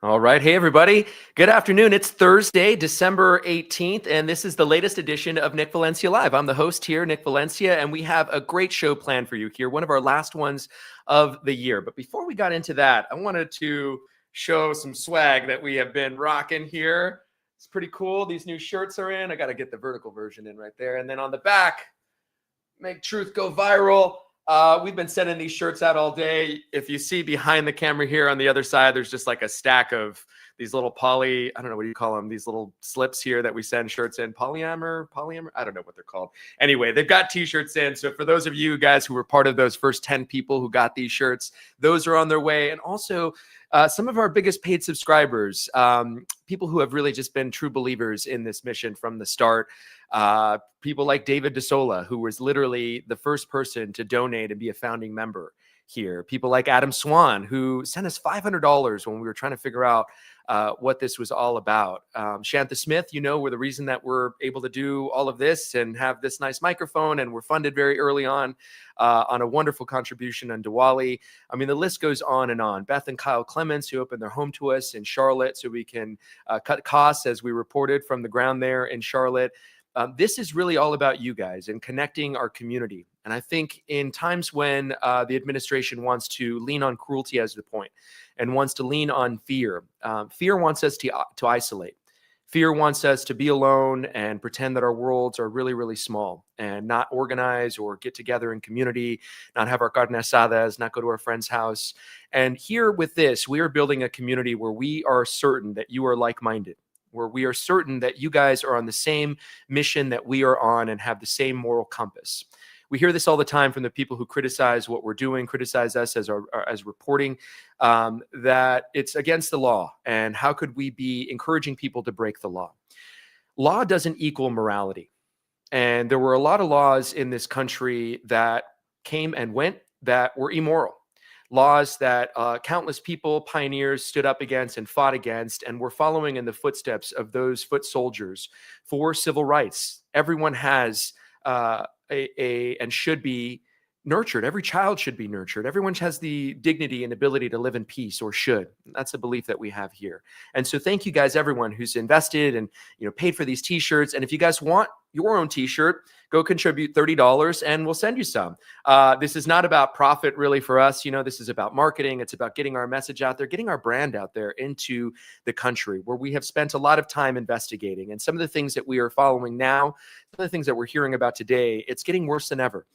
All right. Hey, everybody. Good afternoon. It's Thursday, December 18th, and this is the latest edition of Nick Valencia Live. I'm the host here, Nick Valencia, and we have a great show planned for you here, one of our last ones of the year. But before we got into that, I wanted to show some swag that we have been rocking here. It's pretty cool. These new shirts are in. I got to get the vertical version in right there. And then on the back, make truth go viral. We've been sending these shirts out all day. If you see behind the camera here on the other side, there's just like a stack of these little I don't know, what do you call them? These little slips here that we send shirts in. Polyamor? I don't know what they're called. Anyway, they've got t-shirts in. So for those of you guys who were part of those first 10 people who got these shirts, those are on their way. And also some of our biggest paid subscribers, people who have really just been true believers in this mission from the start. People like David DeSola, who was literally the first person to donate and be a founding member here. People like Adam Swan, who sent us $500 when we were trying to figure out what this was all about. Shantha Smith, we're the reason that we're able to do all of this and have this nice microphone, and we're funded very early on a wonderful contribution on Diwali. I mean, the list goes on and on. Beth and Kyle Clements, who opened their home to us in Charlotte so we can cut costs, as we reported from the ground there in Charlotte. This is really all about you guys and connecting our community. And I think in times when the administration wants to lean on cruelty as the point and wants to lean on fear, fear wants us to isolate. Fear wants us to be alone and pretend that our worlds are really, really small and not organize or get together in community, not have our carne asadas, not go to our friend's house. And here with this, we are building a community where we are certain that you are like-minded, where we are certain that you guys are on the same mission that we are on and have the same moral compass. We hear this all the time from the people who criticize what we're doing, criticize us as reporting, that it's against the law. And how could we be encouraging people to break the law? Law doesn't equal morality. And there were a lot of laws in this country that came and went that were immoral. Laws that countless people, pioneers, stood up against and fought against, and were following in the footsteps of those foot soldiers for civil rights. Everyone has and should be nurtured. Every child should be nurtured. Everyone has the dignity and ability to live in peace, or should. That's a belief that we have here. And so thank you guys, everyone who's invested and paid for these t-shirts. And if you guys want your own t-shirt, go contribute $30 and we'll send you some. This is not about profit really for us. This is about marketing. It's about getting our message out there, getting our brand out there into the country, where we have spent a lot of time investigating. And some of the things that we are following now, some of the things that we're hearing about today, it's getting worse than ever.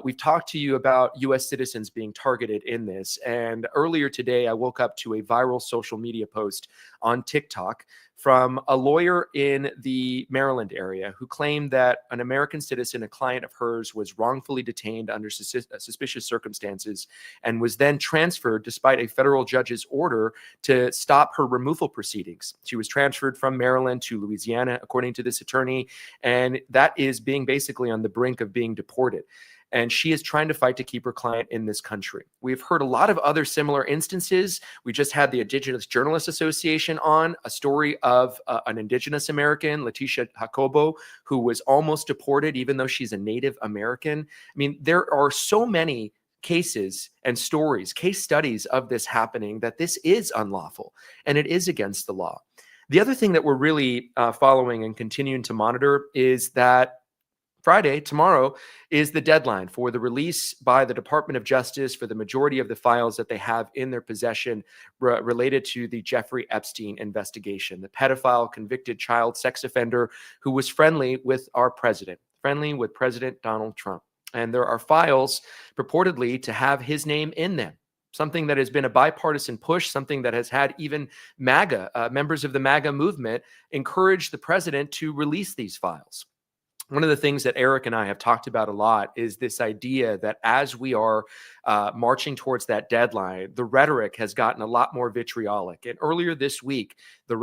We've talked to you about U.S. citizens being targeted in this. And earlier today, I woke up to a viral social media post on TikTok from a lawyer in the Maryland area who claimed that an American citizen, a client of hers, was wrongfully detained under suspicious circumstances and was then transferred despite a federal judge's order to stop her removal proceedings. She was transferred from Maryland to Louisiana, according to this attorney, and that is being basically on the brink of being deported. And she is trying to fight to keep her client in this country. We've heard a lot of other similar instances. We just had the Indigenous Journalists Association on a story of an Indigenous American, Leticia Jacobo, who was almost deported, even though she's a Native American. I mean, there are so many cases and stories, case studies of this happening, that this is unlawful and it is against the law. The other thing that we're really following and continuing to monitor is that Friday, tomorrow, is the deadline for the release by the Department of Justice for the majority of the files that they have in their possession related to the Jeffrey Epstein investigation, the pedophile convicted child sex offender who was friendly with our president, friendly with President Donald Trump. And there are files purportedly to have his name in them. Something that has been a bipartisan push, something that has had even MAGA, members of the MAGA movement, encourage the president to release these files. One of the things that Eric and I have talked about a lot is this idea that as we are marching towards that deadline, the rhetoric has gotten a lot more vitriolic. And earlier this week, the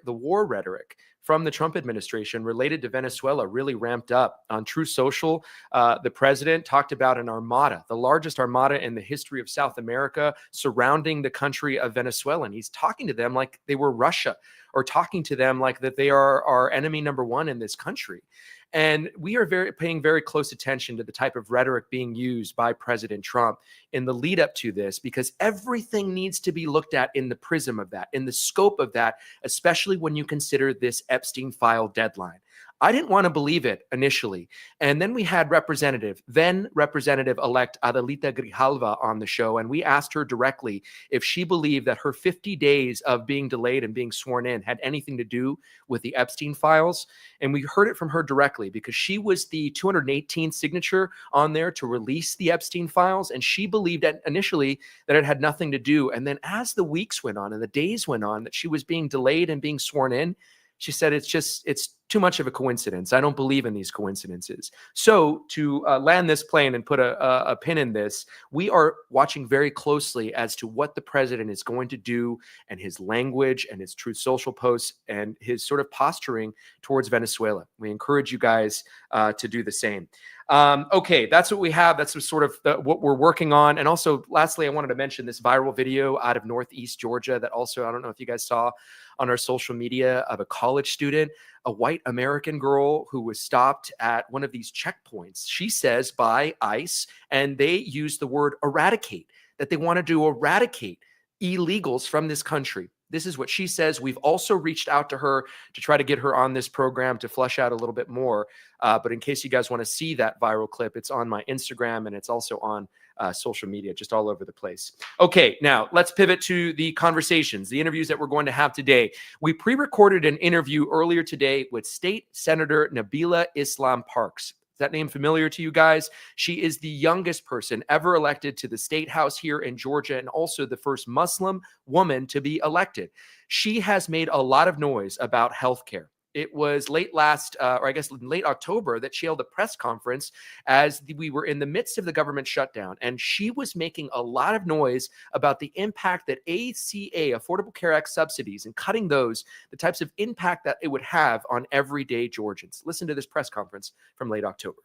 war rhetoric from the Trump administration related to Venezuela really ramped up. On Truth Social, the president talked about an armada, the largest armada in the history of South America, surrounding the country of Venezuela. And he's talking to them like they were Russia. or talking to them like that they are our enemy number one in this country. And we are paying very close attention to the type of rhetoric being used by President Trump in the lead up to this, because everything needs to be looked at in the prism of that, in the scope of that, especially when you consider this Epstein file deadline. I didn't want to believe it initially. And then we had then Representative-elect Adelita Grijalva on the show, and we asked her directly if she believed that her 50 days of being delayed and being sworn in had anything to do with the Epstein files. And we heard it from her directly because she was the 218th signature on there to release the Epstein files. And she believed initially that it had nothing to do. And then as the weeks went on and the days went on that she was being delayed and being sworn in, she said, it's too much of a coincidence. I don't believe in these coincidences. So to land this plane and put a pin in this, we are watching very closely as to what the president is going to do, and his language and his Truth Social posts and his sort of posturing towards Venezuela. We encourage you guys to do the same. Okay, that's what we have. That's sort of what we're working on. And also, lastly, I wanted to mention this viral video out of Northeast Georgia that also, I don't know if you guys saw on our social media, of a college student, a white American girl who was stopped at one of these checkpoints, she says, by ICE, and they use the word eradicate, that they want to eradicate illegals from this country. This is what she says. We've also reached out to her to try to get her on this program to flesh out a little bit more. But in case you guys want to see that viral clip, it's on my Instagram, and it's also on social media, just all over the place. Okay, now let's pivot to the conversations, the interviews that we're going to have today. We pre-recorded an interview earlier today with State Senator Nabilah Islam Parks. Is that name familiar to you guys? She is the youngest person ever elected to the state house here in Georgia, and also the first Muslim woman to be elected. She has made a lot of noise about healthcare. It was late October that she held a press conference as we were in the midst of the government shutdown. And she was making a lot of noise about the impact that ACA, Affordable Care Act subsidies, and cutting those, the types of impact that it would have on everyday Georgians. Listen to this press conference from late October.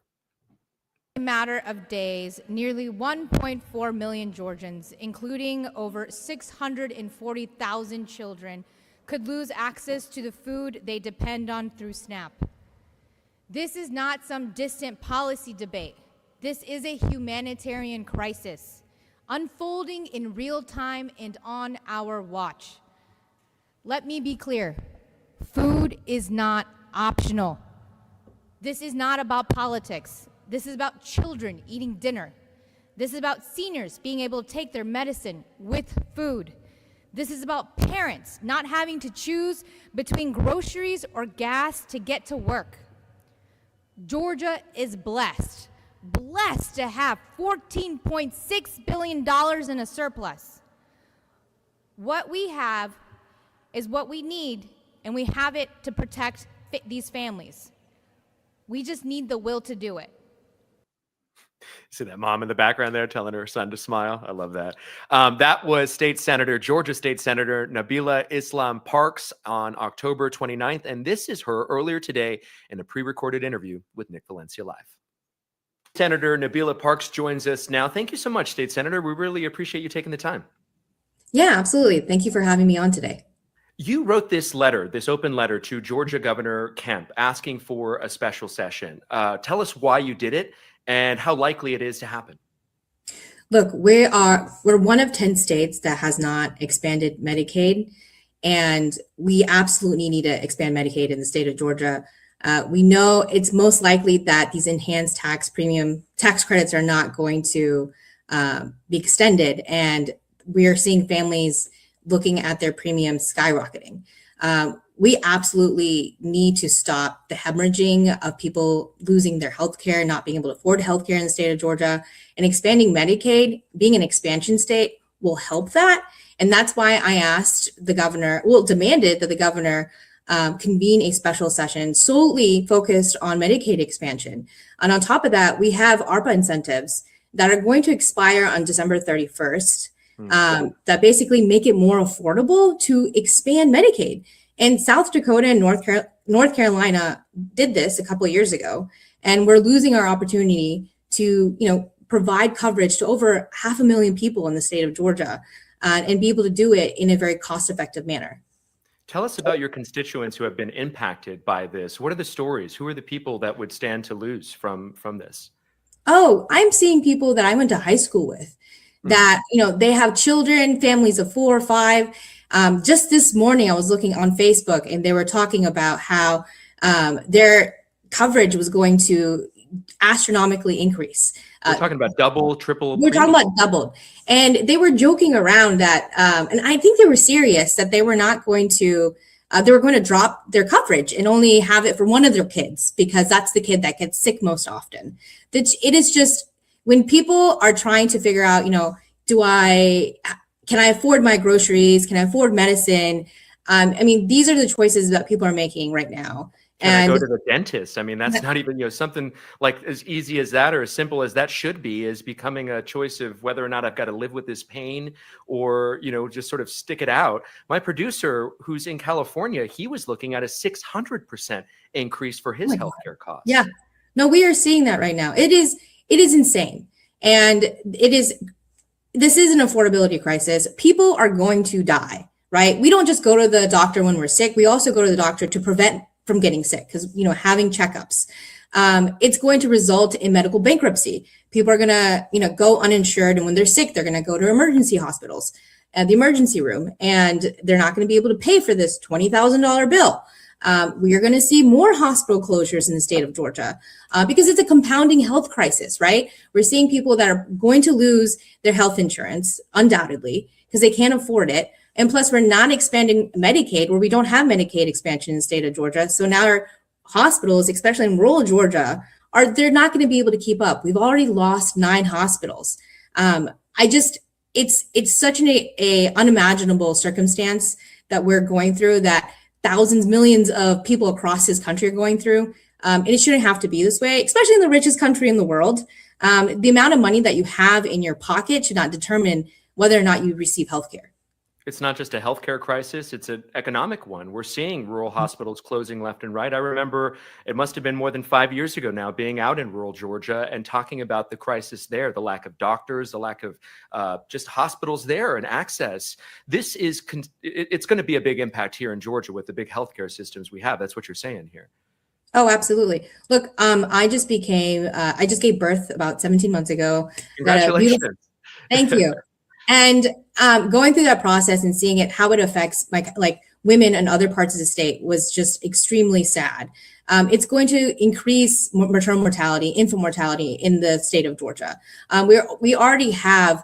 In a matter of days, nearly 1.4 million Georgians, including over 640,000 children, could lose access to the food they depend on through SNAP. This is not some distant policy debate. This is a humanitarian crisis unfolding in real time and on our watch. Let me be clear. Food is not optional. This is not about politics. This is about children eating dinner. This is about seniors being able to take their medicine with food. This is about parents not having to choose between groceries or gas to get to work. Georgia is blessed to have $14.6 billion in a surplus. What we have is what we need, and we have it to protect these families. We just need the will to do it. See that mom in the background there telling her son to smile? I love that. That was Georgia State Senator Nabilah Islam Parks on October 29th. And this is her earlier today in a pre-recorded interview with Nick Valencia Live. Senator Nabilah Parks joins us now. Thank you so much, State Senator. We really appreciate you taking the time. Yeah, absolutely. Thank you for having me on today. You wrote this letter, this open letter to Georgia Governor Kemp asking for a special session. Tell us why you did it and how likely it is to happen. Look, we're one of 10 states that has not expanded Medicaid, and we absolutely need to expand Medicaid in the state of Georgia. We know it's most likely that these enhanced tax credits are not going to be extended, and we are seeing families looking at their premiums skyrocketing. We absolutely need to stop the hemorrhaging of people losing their health care, not being able to afford health care in the state of Georgia. And expanding Medicaid, being an expansion state, will help that. And that's why I demanded that the governor convene a special session solely focused on Medicaid expansion. And on top of that, we have ARPA incentives that are going to expire on December 31st that basically make it more affordable to expand Medicaid. And South Dakota and North Carolina did this a couple of years ago, and we're losing our opportunity to, provide coverage to over 500,000 people in the state of Georgia, and be able to do it in a very cost-effective manner. Tell us about your constituents who have been impacted by this. What are the stories? Who are the people that would stand to lose from this? Oh, I'm seeing people that I went to high school with that, they have children, families of 4 or 5. Just this morning, I was looking on Facebook and they were talking about how their coverage was going to astronomically increase. We're talking about double, triple. We're talking about doubled. And they were joking around that, and I think they were serious that they were not going to, they were going to drop their coverage and only have it for one of their kids because that's the kid that gets sick most often. It is just when people are trying to figure out, can I afford my groceries? Can I afford medicine? These are the choices that people are making right now. Can I go to the dentist? That's not even, something like as easy as that or as simple as that should be is becoming a choice of whether or not I've got to live with this pain or, just sort of stick it out. My producer who's in California, he was looking at a 600% increase for his healthcare costs. Yeah, no, we are seeing that right now. It is insane. And this is an affordability crisis. People are going to die, right? We don't just go to the doctor when we're sick. We also go to the doctor to prevent from getting sick because, having checkups, it's going to result in medical bankruptcy. People are going to, go uninsured. And when they're sick, they're going to go to emergency hospitals at the emergency room, and they're not going to be able to pay for this $20,000 bill. We are going to see more hospital closures in the state of Georgia because it's a compounding health crisis, right? We're seeing people that are going to lose their health insurance, undoubtedly, because they can't afford it. And plus, we're not expanding Medicaid, where we don't have Medicaid expansion in the state of Georgia. So now our hospitals, especially in rural Georgia, they're not going to be able to keep up. We've already lost 9 hospitals. It's such an unimaginable circumstance that we're going through, that thousands, millions of people across this country are going through. And it shouldn't have to be this way, especially in the richest country in the world. The amount of money that you have in your pocket should not determine whether or not you receive healthcare. It's not just a healthcare crisis, it's an economic one. We're seeing rural hospitals closing left and right. I remember it must have been more than 5 years ago now being out in rural Georgia and talking about the crisis there, the lack of doctors, the lack of just hospitals there and access. It's going to be a big impact here in Georgia with the big healthcare systems we have. That's what you're saying here. Oh, absolutely. Look, I just gave birth about 17 months ago. Congratulations. Thank you. And going through that process and seeing how it affects women and other parts of the state was just extremely sad. It's going to increase maternal mortality, infant mortality in the state of Georgia. We already have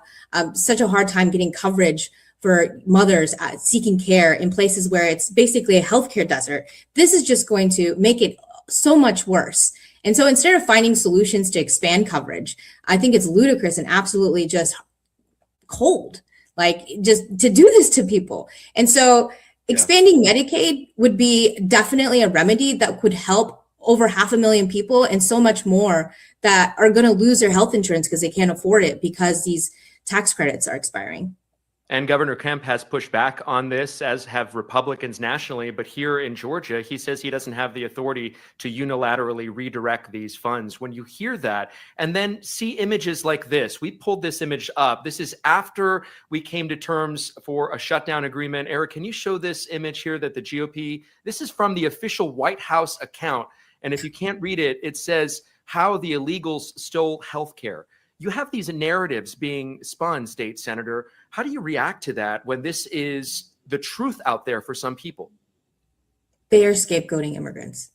such a hard time getting coverage for mothers seeking care in places where it's basically a healthcare desert. This is just going to make it so much worse. And so instead of finding solutions to expand coverage, I think it's ludicrous and absolutely just cold, just to do this to people. And so expanding Medicaid would be definitely a remedy that could help over 500,000 people and so much more that are going to lose their health insurance because they can't afford it because these tax credits are expiring. And Governor Kemp has pushed back on this, as have Republicans nationally. But here in Georgia, he says he doesn't have the authority to unilaterally redirect these funds. When you hear that and then see images like this, we pulled this image up. This is after we came to terms for a shutdown agreement. Eric, can you show this image here that the GOP, this is from the official White House account. And if you can't read it, it says how the illegals stole healthcare. You have these narratives being spun, State Senator. How do you react to that when this is the truth out there for some people? They are scapegoating immigrants.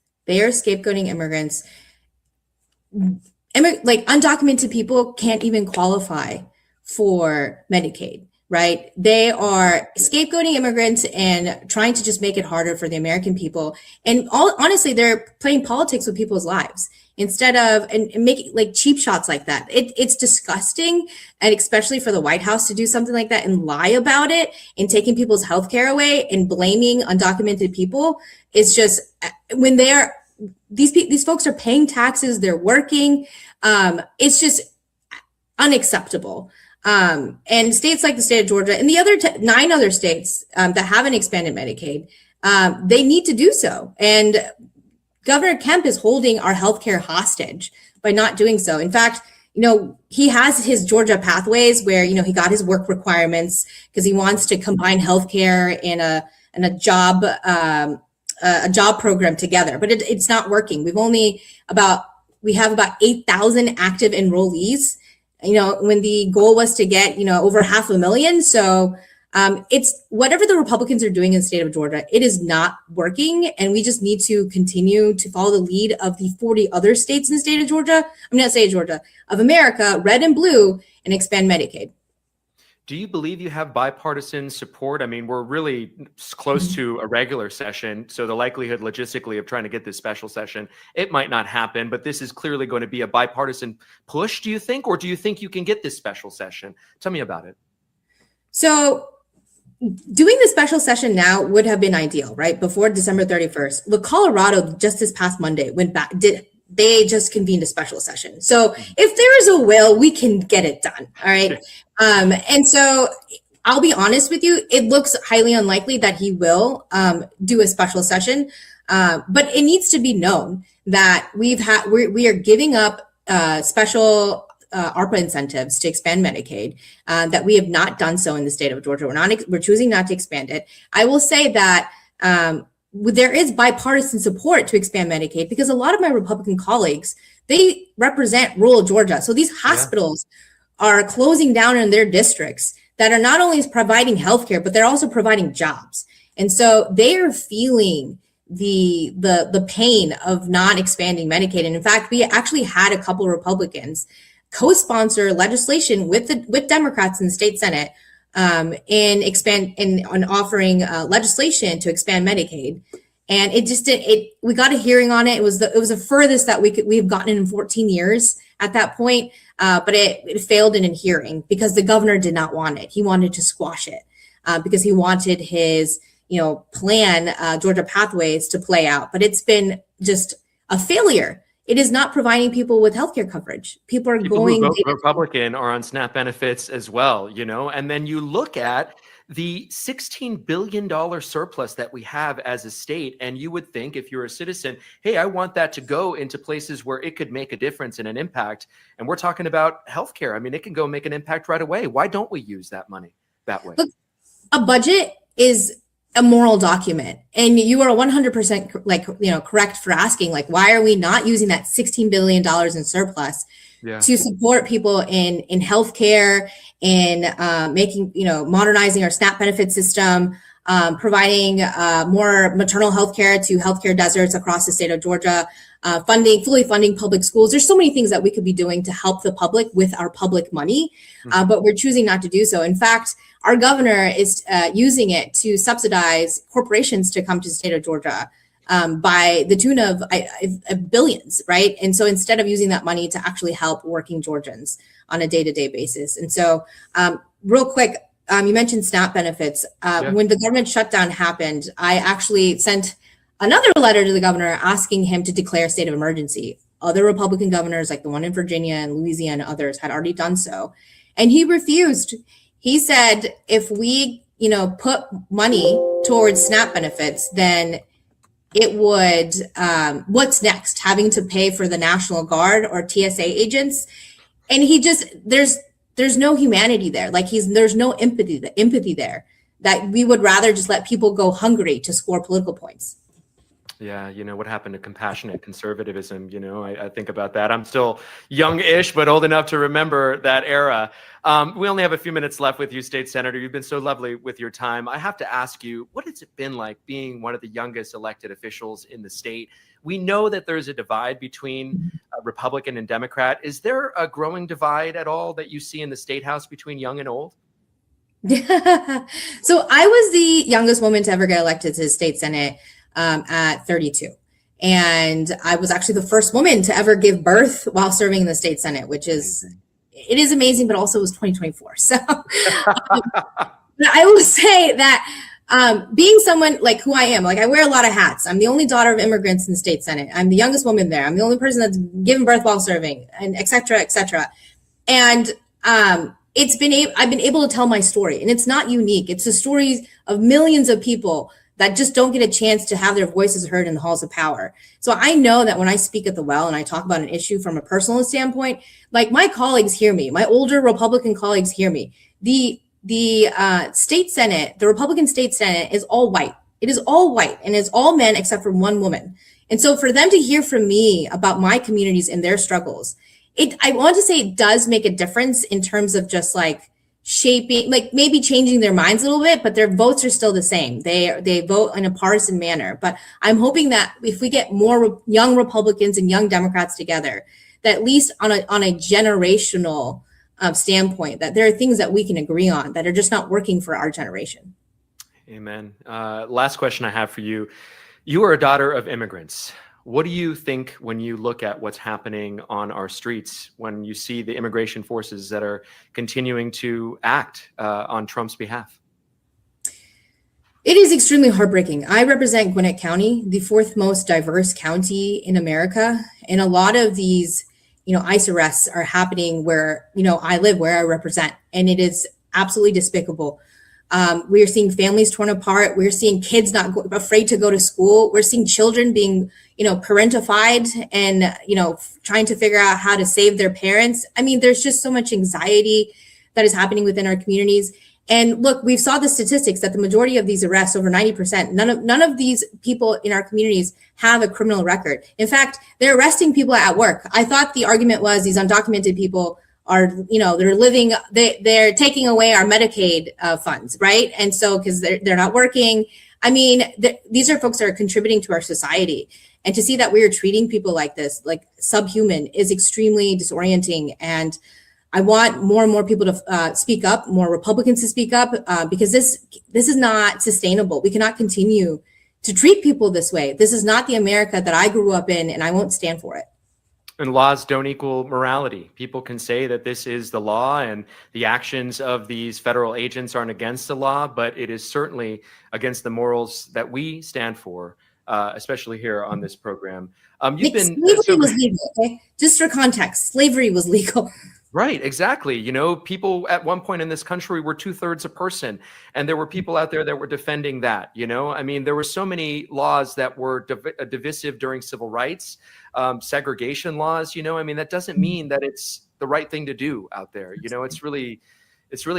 Undocumented people can't even qualify for Medicaid, right? They are scapegoating immigrants and trying to just make it harder for the American people. And honestly, they're playing politics with people's lives instead of and making cheap shots like that. It's disgusting. And especially for the White House to do something like that and lie about it and taking people's health care away and blaming undocumented people is just when these folks are paying taxes, they're working. It's just unacceptable. And states like the state of Georgia and the other 9 other states that haven't expanded Medicaid, they need to do so. And Governor Kemp is holding our healthcare hostage by not doing so. In fact, he has his Georgia pathways where, he got his work requirements because he wants to combine healthcare in a and a job program together, but it's not working. We have about 8,000 active enrollees, when the goal was to get, over 500,000. So it's whatever the Republicans are doing in the state of Georgia, it is not working. And we just need to continue to follow the lead of the 40 other states in the state of Georgia. I'm not saying Georgia, of America, red and blue, and expand Medicaid. Do you believe you have bipartisan support? I mean, we're really close to a regular session, so the likelihood logistically of trying to get this special session, it might not happen, but this is clearly going to be a bipartisan push, do you think? Or do you think you can get this special session? Tell me about it. So doing the special session now would have been ideal, right? Before December 31st. Look, Colorado just this past Monday they just convened a special session. So if there is a will, we can get it done. All right. And so I'll be honest with you, it looks highly unlikely that he will do a special session. But it needs to be known that we are giving up special ARPA incentives to expand Medicaid, that we have not done so in the state of Georgia. We're choosing not to expand it. I will say that there is bipartisan support to expand Medicaid because a lot of my Republican colleagues, they represent rural Georgia. So these hospitals are closing down in their districts that are not only providing healthcare, but they're also providing jobs. And so they are feeling the pain of not expanding Medicaid. And in fact, we actually had a couple of Republicans co-sponsor legislation with Democrats in the state Senate on offering legislation to expand Medicaid. And we got a hearing on it. It was the furthest that we've gotten in 14 years at that point. But it failed in a hearing because the governor did not want it. He wanted to squash it because he wanted his, plan, Georgia Pathways, to play out. But it's been just a failure. It is not providing people with healthcare coverage. People who vote Republican are on SNAP benefits as well, and then you look at the $16 billion surplus that we have as a state, and you would think if you're a citizen, hey, I want that to go into places where it could make a difference and an impact. And we're talking about healthcare. I mean, it can go make an impact right away. Why don't we use that money that way? Look, a budget is a moral document, and you are 100% correct for asking, why are we not using that $16 billion in surplus to support people in healthcare, in modernizing our SNAP benefit system, providing more maternal healthcare to healthcare deserts across the state of Georgia, fully funding public schools. There's so many things that we could be doing to help the public with our public money, but we're choosing not to do so. In fact, our governor is using it to subsidize corporations to come to the state of Georgia by the tune of billions, right? And so instead of using that money to actually help working Georgians on a day-to-day basis. And so real quick, you mentioned SNAP benefits. When the government shutdown happened, I actually sent another letter to the governor asking him to declare a state of emergency. Other Republican governors, like the one in Virginia and Louisiana and others, had already done so. And he refused. He said, if we, put money towards SNAP benefits, then it would, what's next? Having to pay for the National Guard or TSA agents? And there's no humanity there. There's no empathy there, that we would rather just let people go hungry to score political points. Yeah, what happened to compassionate conservatism? I think about that. I'm still young-ish, but old enough to remember that era. We only have a few minutes left with you, State Senator. You've been so lovely with your time. I have to ask you, what has it been like being one of the youngest elected officials in the state? We know that there's a divide between Republican and Democrat. Is there a growing divide at all that you see in the State House between young and old? So I was the youngest woman to ever get elected to the state Senate at 32. And I was actually the first woman to ever give birth while serving in the state Senate, which is, it is amazing, but also it was 2024. So I will say that being someone like who I am, I wear a lot of hats. I'm the only daughter of immigrants in the state Senate. I'm the youngest woman there. I'm the only person that's given birth while serving, and et cetera, et cetera. And I've been able to tell my story, and it's not unique. It's the stories of millions of people that just don't get a chance to have their voices heard in the halls of power. So I know that when I speak at the well and I talk about an issue from a personal standpoint, my colleagues hear me, my older Republican colleagues hear me. The state Senate, the Republican state Senate, is all white. It is all white and it's all men except for one woman. And so for them to hear from me about my communities and their struggles, I want to say it does make a difference in terms of just like shaping, like maybe changing their minds a little bit, but their votes are still the same. They vote in a partisan manner. But I'm hoping that if we get more young Republicans and young Democrats together, that at least on a generational standpoint, that there are things that we can agree on that are just not working for our generation. Amen. Last question I have for you. You are a daughter of immigrants. What do you think when you look at what's happening on our streets, when you see the immigration forces that are continuing to act on Trump's behalf? It is extremely heartbreaking. I represent Gwinnett County, the fourth most diverse county in America. And a lot of these, ICE arrests are happening where, I live, where I represent. And it is absolutely despicable. We are seeing families torn apart. We're seeing kids afraid to go to school. We're seeing children being, parentified and, trying to figure out how to save their parents. I mean, there's just so much anxiety that is happening within our communities. And look, we saw the statistics that the majority of these arrests, over 90%, none of these people in our communities have a criminal record. In fact, they're arresting people at work. I thought the argument was these undocumented people are, they're taking away our Medicaid funds, right? And so, because they're not working. I mean, these are folks that are contributing to our society. And to see that we are treating people like this, like subhuman, is extremely disorienting. And I want more and more people to speak up, more Republicans to speak up, because this is not sustainable. We cannot continue to treat people this way. This is not the America that I grew up in, and I won't stand for it. And laws don't equal morality. People can say that this is the law and the actions of these federal agents aren't against the law, but it is certainly against the morals that we stand for, especially here on this program. Slavery was legal, okay? Just for context, slavery was legal. Right, exactly. People at one point in this country were 2/3 a person, and there were people out there that were defending that. I mean, there were so many laws that were divisive during civil rights, segregation laws. I mean, that doesn't mean that it's the right thing to do out there. It's really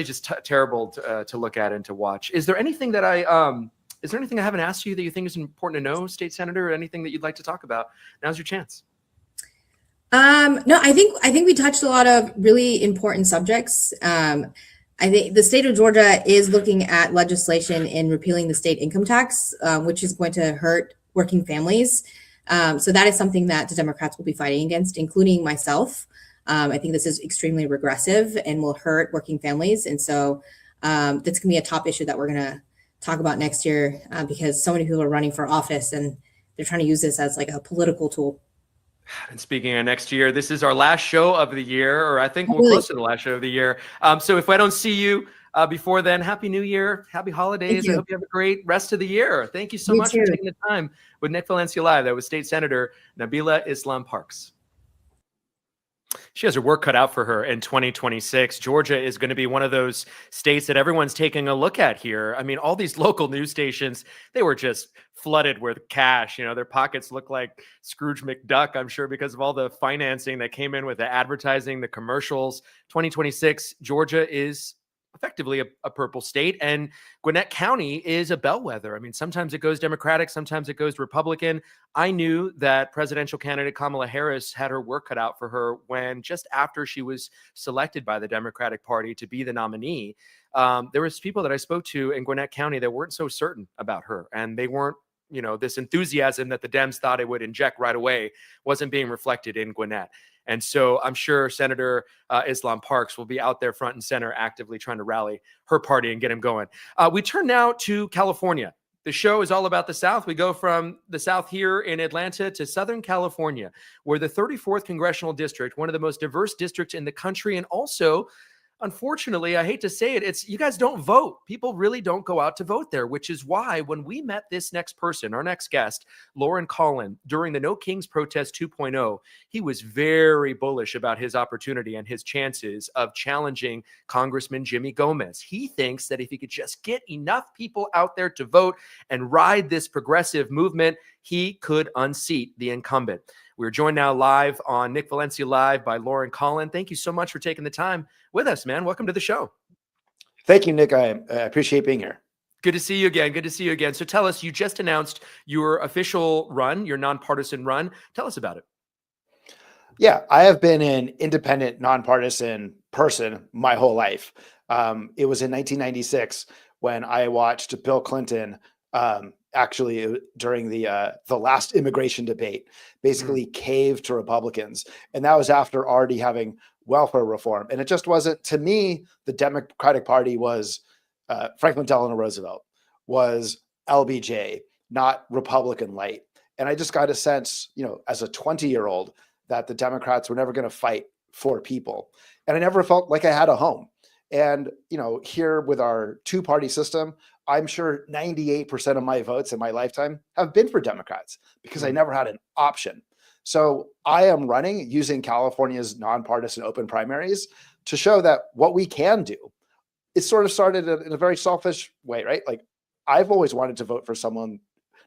just terrible to look at and to watch. Is there anything that I haven't asked you that you think is important to know, State Senator, or anything that you'd like to talk about? Now's your chance. No, I think we touched a lot of really important subjects. I think the state of Georgia is looking at legislation in repealing the state income tax, which is going to hurt working families. So that is something that the Democrats will be fighting against, including myself. I think this is extremely regressive and will hurt working families. And so that's going to be a top issue that we're going to talk about next year, because so many people are running for office and they're trying to use this as like a political tool. And speaking of next year, this is our last show of the year, or I think we're close to the last show of the year. So if I don't see you before then, Happy New Year, Happy Holidays. I hope you have a great rest of the year. Thank you so much for taking the time with Nick Valencia Live. That was State Senator Nabilah Islam Parks. She has her work cut out for her in 2026. Georgia is going to be one of those states that everyone's taking a look at here. I mean, all these local news stations, they were just flooded with cash. Their pockets look like Scrooge McDuck, I'm sure, because of all the financing that came in with the advertising, the commercials. 2026, Georgia is effectively a purple state, and Gwinnett County is a bellwether. I mean, sometimes it goes Democratic, sometimes it goes Republican. I knew that presidential candidate Kamala Harris had her work cut out for her when, just after she was selected by the Democratic Party to be the nominee, there was people that I spoke to in Gwinnett County that weren't so certain about her, and they weren't, this enthusiasm that the Dems thought it would inject right away wasn't being reflected in Gwinnett. And so I'm sure Senator Islam Parks will be out there front and center actively trying to rally her party and get him going. We turn now to California. The show is all about the South. We go from the South here in Atlanta to Southern California, where the 34th Congressional District, one of the most diverse districts in the country, and also, unfortunately, I hate to say it, you guys don't vote. People really don't go out to vote there, which is why when we met this next person, our next guest, Loren, Colin, during the No Kings Protest 2.0, he was very bullish about his opportunity and his chances of challenging Congressman Jimmy Gomez. He thinks that if he could just get enough people out there to vote and ride this progressive movement, he could unseat the incumbent. We're joined now live on Nick Valencia Live by Loren Colin. Thank you so much for taking the time with us, man. Welcome to the show. Thank you, Nick. I appreciate being here. Good to see you again. Good to see you again. So tell us, you just announced your official run, your nonpartisan run. Tell us about it. Yeah, I have been an independent, nonpartisan person my whole life. It was in 1996 when I watched Bill Clinton, actually during the last immigration debate, basically cave to Republicans, and that was after already having welfare reform. And it just wasn't, to me, the Democratic Party was Franklin Delano Roosevelt, was LBJ, not Republican light. And I just got a sense, as a 20-year-old, that the Democrats were never going to fight for people. And I never felt like I had a home. And, here with our two-party system, I'm sure 98% of my votes in my lifetime have been for Democrats because I never had an option. So I am running using California's nonpartisan open primaries to show that what we can do. It sort of started in a very selfish way, right? Like, I've always wanted to vote for someone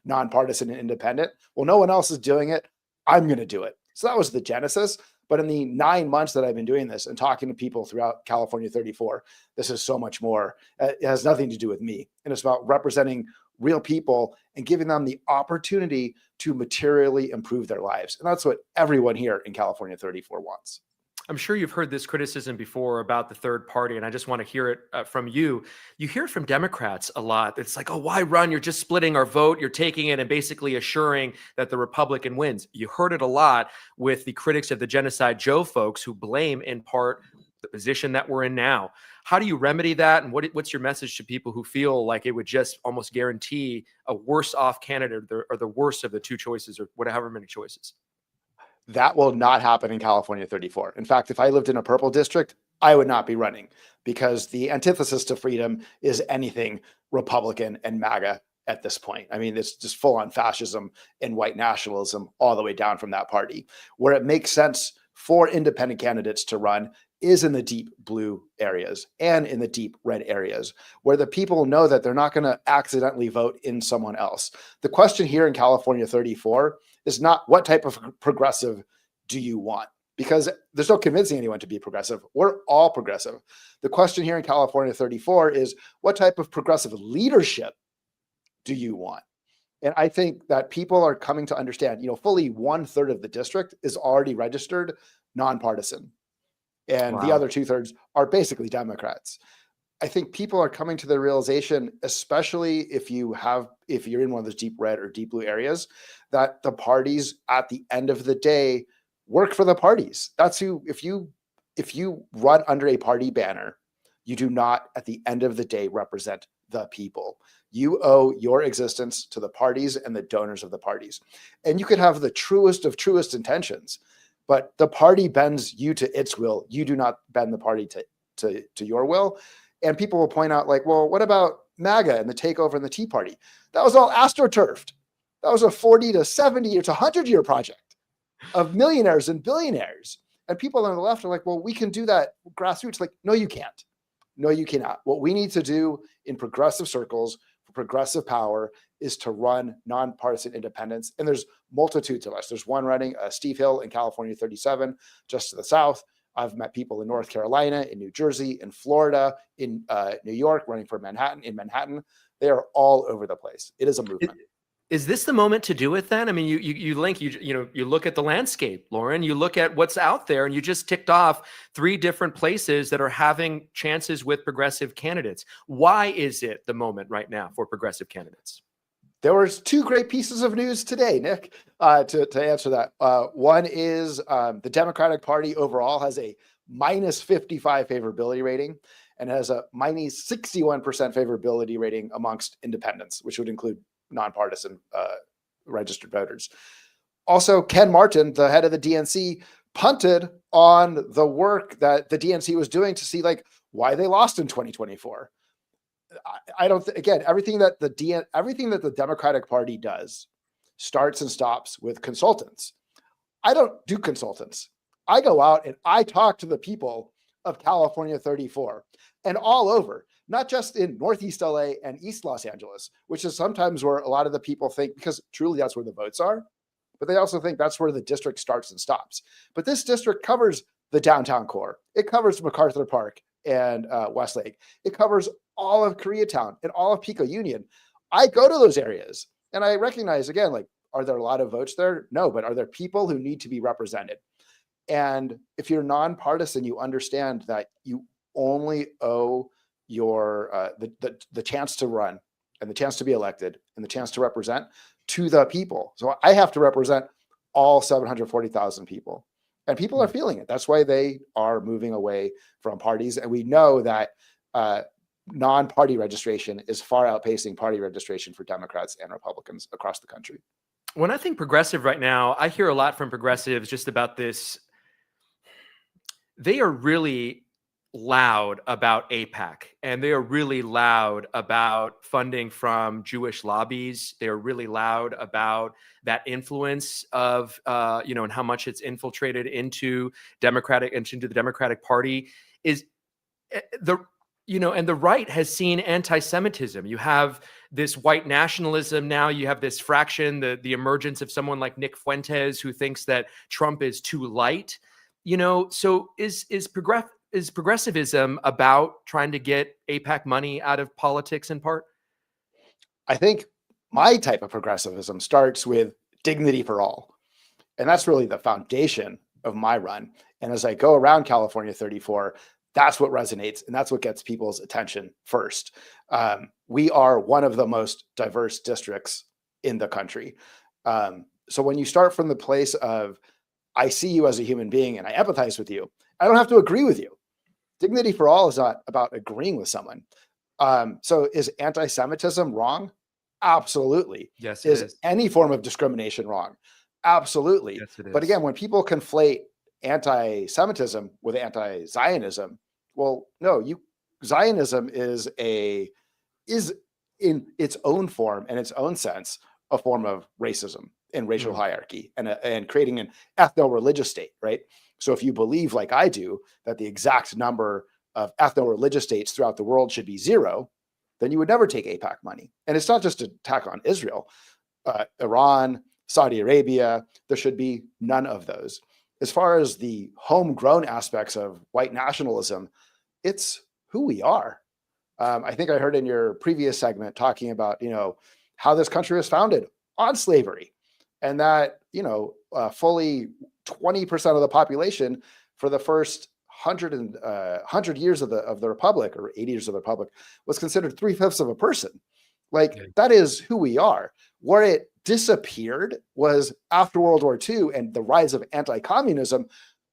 nonpartisan and independent. Well, no one else is doing it. I'm going to do it. So that was the genesis. But in the 9 months that I've been doing this and talking to people throughout California 34, this is so much more. It has nothing to do with me. And it's about representing real people and giving them the opportunity to materially improve their lives. And that's what everyone here in California 34 wants. I'm sure you've heard this criticism before about the third party, and I just want to hear it from you. You hear it from Democrats a lot. It's like, oh, why run? You're just splitting our vote. You're taking it and basically assuring that the Republican wins. You heard it a lot with the critics of the Genocide Joe folks who blame, in part, the position that we're in now. How do you remedy that? And what's your message to people who feel like it would just almost guarantee a worse off candidate or the worst of the two choices or whatever many choices? That will not happen in California 34. In fact, if I lived in a purple district, I would not be running because the antithesis to freedom is anything Republican and MAGA at this point. I mean, it's just full on fascism and white nationalism all the way down from that party. Where it makes sense for independent candidates to run is in the deep blue areas and in the deep red areas where the people know that they're not going to accidentally vote in someone else. The question here in California 34 is not what type of progressive do you want? Because there's no convincing anyone to be progressive. We're all progressive. The question here in California 34 is what type of progressive leadership do you want? And I think that people are coming to understand, fully 1/3 of the district is already registered nonpartisan. And the other 2/3 are basically Democrats. I think people are coming to the realization, especially if you're in one of those deep red or deep blue areas, that the parties at the end of the day work for the parties. That's who, if you run under a party banner, you do not at the end of the day represent the people. You owe your existence to the parties and the donors of the parties. And you could have the truest of truest intentions, but the party bends you to its will. You do not bend the party to your will. And people will point out like, well, what about MAGA and the takeover and the Tea Party? That was all astroturfed. That was a 40 to 70 to 100-year project of millionaires and billionaires. And people on the left are like, well, we can do that grassroots. Like, no, you can't. No, you cannot. What we need to do in progressive circles for progressive power is to run nonpartisan independence. And there's multitudes of us. There's one running, Steve Hill in California 37, just to the south. I've met people in North Carolina, in New Jersey, in Florida, in New York, running for Manhattan, in Manhattan. They are all over the place. It is a movement. Is this the moment to do it then? I mean, you look at the landscape, Loren, you look at what's out there, and you just ticked off 3 different places that are having chances with progressive candidates. Why is it the moment right now for progressive candidates? There was 2 great pieces of news today, Nick, to answer that. One is the Democratic Party overall has a minus 55 favorability rating and has a minus 61% favorability rating amongst independents, which would include nonpartisan registered voters. Also, Ken Martin, the head of the DNC, punted on the work that the DNC was doing to see like why they lost in 2024. I don't again, everything that the Democratic Party does starts and stops with consultants. I don't do consultants. I go out and I talk to the people of California 34 and all over, not just in Northeast LA and East Los Angeles, which is sometimes where a lot of the people think, because truly that's where the votes are, but they also think that's where the district starts and stops. But this district covers the downtown core. It covers MacArthur Park and Westlake. It covers all of Koreatown and all of Pico Union. I go to those areas and I recognize, again, like, are there a lot of votes there? No, but are there people who need to be represented? And if you're nonpartisan, you understand that you only owe your the chance to run and the chance to be elected and the chance to represent to the people. So I have to represent all 740,000 people, and people are feeling it. That's why they are moving away from parties. And we know that non-party registration is far outpacing party registration for Democrats and Republicans across the country. When I think progressive right now, I hear a lot from progressives just about this. They are really loud about AIPAC, and they are really loud about funding from Jewish lobbies. They are really loud about that influence of, and how much it's infiltrated into the Democratic Party. Is and the right has seen anti-Semitism. You have this white nationalism now. You have this fraction, the emergence of someone like Nick Fuentes, who thinks that Trump is too light. So is progressivism about trying to get AIPAC money out of politics in part? I think my type of progressivism starts with dignity for all. And that's really the foundation of my run. And as I go around California 34, that's what resonates, and that's what gets people's attention first. We are one of the most diverse districts in the country. So when you start from the place of, I see you as a human being and I empathize with you, I don't have to agree with you. Dignity for all is not about agreeing with someone. So is anti-Semitism wrong? Absolutely. Yes, it is. Any form of discrimination wrong? Absolutely. Yes, it is. But again, when people conflate anti-Semitism with anti-Zionism, well, no, Zionism is in its own form and its own sense a form of racism and racial hierarchy and creating an ethno-religious state, right? So if you believe, like I do, that the exact number of ethno-religious states throughout the world should be 0, then you would never take AIPAC money. And it's not just an attack on Israel, Iran, Saudi Arabia. There should be none of those. As far as the homegrown aspects of white nationalism, it's who we are. I think I heard in your previous segment talking about, how this country was founded on slavery, and that, fully 20% of the population for the first 100 years of the Republic, or 80 years of the Republic, was considered 3/5 of a person. That is who we are. Where it disappeared was after World War II and the rise of anti-communism.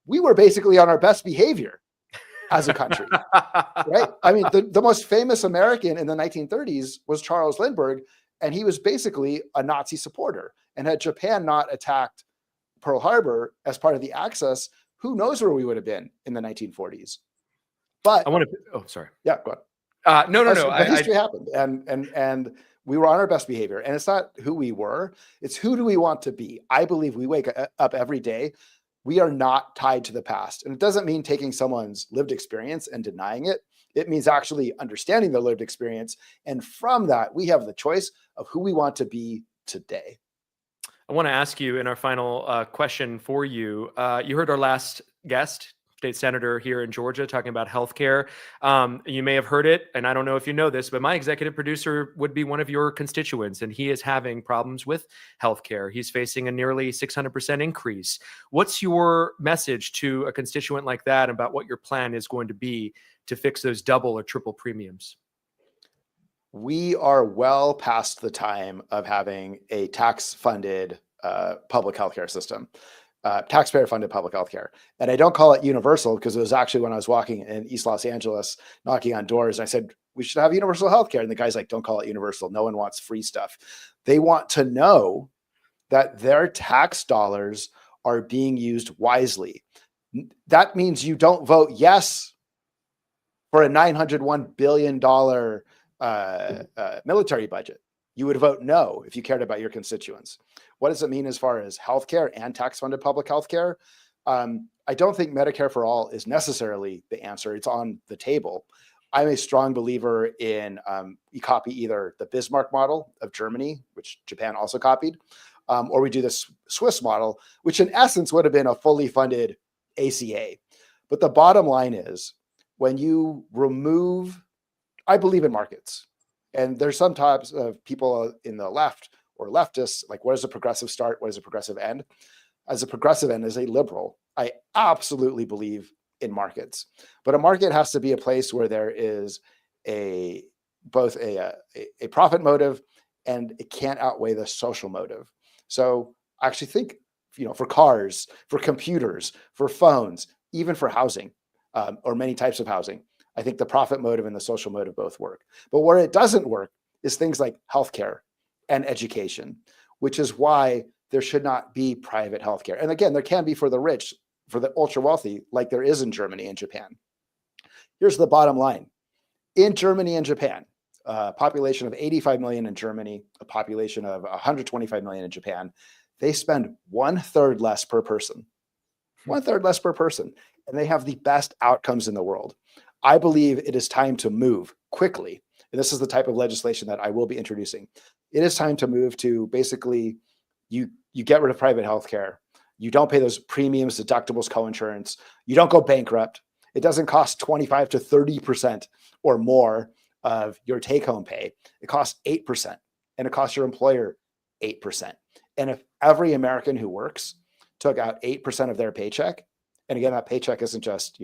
We were basically on our best behavior as a country, right? I mean, the most famous American in the 1930s was Charles Lindbergh, and he was basically a Nazi supporter. And had Japan not attacked Pearl Harbor as part of the Axis, who knows where we would have been in the 1940s. But sorry. Yeah, go ahead. No. But history happened, and we were on our best behavior. And it's not who we were, it's who do we want to be. I believe we wake up every day. We are not tied to the past. And it doesn't mean taking someone's lived experience and denying it. It means actually understanding the lived experience. And from that, we have the choice of who we want to be today. I want to ask you in our final question for you. You heard our last guest, state senator here in Georgia, talking about healthcare. You may have heard it, and I don't know if you know this, but my executive producer would be one of your constituents, and he is having problems with healthcare. He's facing a nearly 600% increase. What's your message to a constituent like that about what your plan is going to be to fix those double or triple premiums? We are well past the time of having a tax-funded public healthcare system. Taxpayer-funded public healthcare. And I don't call it universal because it was actually when I was walking in East Los Angeles, knocking on doors, and I said, we should have universal healthcare. And the guy's like, don't call it universal. No one wants free stuff. They want to know that their tax dollars are being used wisely. That means you don't vote yes for a $901 billion military budget. You would vote no if you cared about your constituents. What does it mean as far as healthcare and tax-funded public healthcare? I don't think Medicare for all is necessarily the answer. It's on the table. I'm a strong believer in you copy either the Bismarck model of Germany, which Japan also copied, or we do the Swiss model, which in essence would have been a fully funded ACA. But the bottom line is, when you remove I believe in markets. And there's some types of people in the left or leftists, like, what does a progressive start? What does a progressive end? As a progressive and as a liberal, I absolutely believe in markets. But a market has to be a place where there is both a profit motive, and it can't outweigh the social motive. So I actually think, for cars, for computers, for phones, even for housing, or many types of housing, I think the profit motive and the social motive both work. But where it doesn't work is things like healthcare and education, which is why there should not be private healthcare. And again, there can be for the rich, for the ultra wealthy, like there is in Germany and Japan. Here's the bottom line. In Germany and Japan, a population of 85 million in Germany, a population of 125 million in Japan, they spend 1/3 less per person. 1/3 less per person. And they have the best outcomes in the world. I believe it is time to move quickly. And this is the type of legislation that I will be introducing. It is time to move to basically you get rid of private healthcare. You don't pay those premiums, deductibles, coinsurance. You don't go bankrupt. It doesn't cost 25 to 30% or more of your take-home pay. It costs 8%, and it costs your employer 8%. And if every American who works took out 8% of their paycheck, and again, that paycheck isn't just,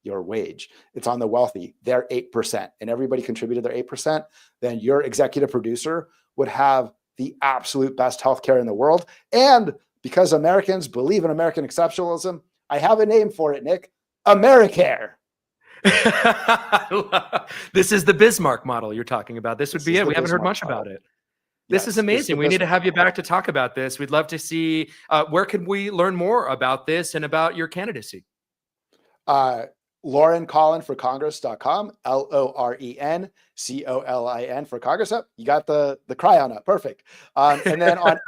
your wage, it's on the wealthy, they're 8%, and everybody contributed their 8%, then your executive producer would have the absolute best healthcare in the world. And because Americans believe in American exceptionalism, I have a name for it, Nick. AmeriCare. This is the Bismarck model you're talking about. This would be it. We haven't heard much about it. This is amazing. We need to have you back to talk about this. We'd love to see where can we learn more about this and about your candidacy. Loren Colin for Congress.com, LorenColin for Congress. Up, you got the cryon up, perfect. And then on